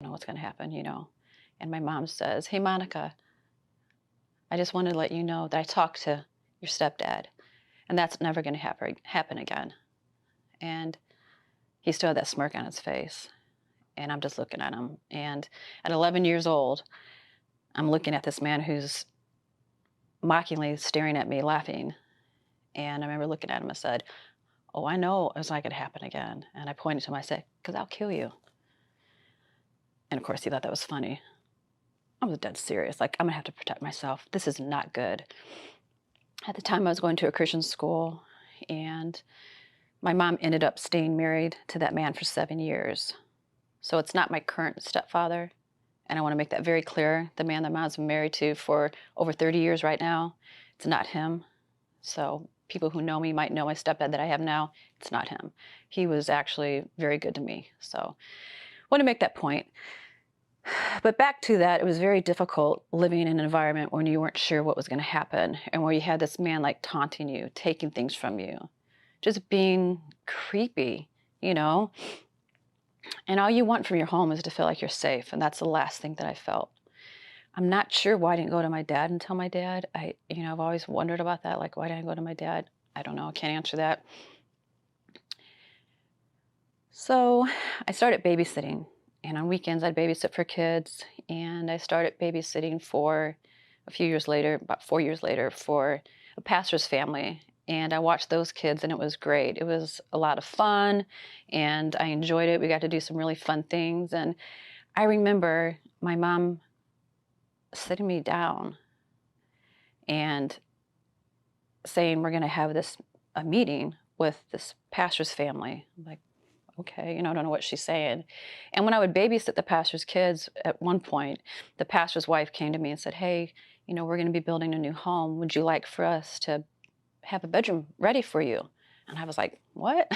know what's going to happen, you know. And my mom says, "Hey, Monica, I just wanted to let you know that I talked to your stepdad, and that's never going to happen again." And he still had that smirk on his face. And I'm just looking at him. And at 11 years old, I'm looking at this man who's mockingly staring at me, laughing. And I remember looking at him and said, "Oh, I know it's not going to happen again." And I pointed to him, I said, "Because I'll kill you." And of course, he thought that was funny. I was dead serious. Like, I'm going to have to protect myself. This is not good. At the time, I was going to a Christian school, and my mom ended up staying married to that man for 7 years. So it's not my current stepfather. And I want to make that very clear. The man that mom's been married to for over 30 years right now, it's not him. So people who know me might know my stepdad that I have now. It's not him. He was actually very good to me. So I want to make that point. But back to that, it was very difficult living in an environment when you weren't sure what was going to happen and where you had this man like taunting you, taking things from you, just being creepy, you know? And all you want from your home is to feel like you're safe. And that's the last thing that I felt. I'm not sure why I didn't go to my dad and tell my dad. I've always wondered about that. Like, why didn't I go to my dad? I don't know. I can't answer that. So I started babysitting. And on weekends, I'd babysit for kids. And I started babysitting for a few years later, about 4 years later, for a pastor's family. And I watched those kids, and it was great. It was a lot of fun, and I enjoyed it. We got to do some really fun things. And I remember my mom sitting me down and saying, "We're going to have a meeting with this pastor's family." I'm like, okay, I don't know what she's saying. And when I would babysit the pastor's kids, at one point, the pastor's wife came to me and said, "Hey, we're going to be building a new home. Would you like for us to have a bedroom ready for you?" And I was like, "What?"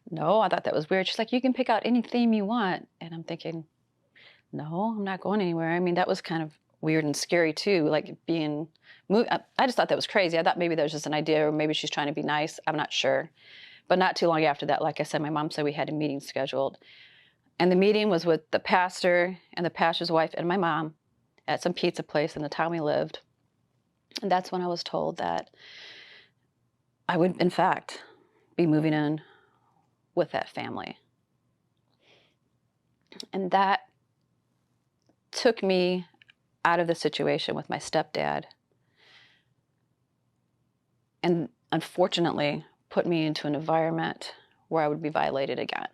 No, I thought that was weird. She's like, "You can pick out any theme you want." And I'm thinking, no, I'm not going anywhere. I mean, that was kind of weird and scary too, like being moved. I just thought that was crazy. I thought maybe that was just an idea, or maybe she's trying to be nice. I'm not sure. But not too long after that, like I said, my mom said we had a meeting scheduled. And the meeting was with the pastor and the pastor's wife and my mom at some pizza place in the town we lived. And that's when I was told that I would, in fact, be moving in with that family. And that took me out of the situation with my stepdad, and unfortunately put me into an environment where I would be violated again.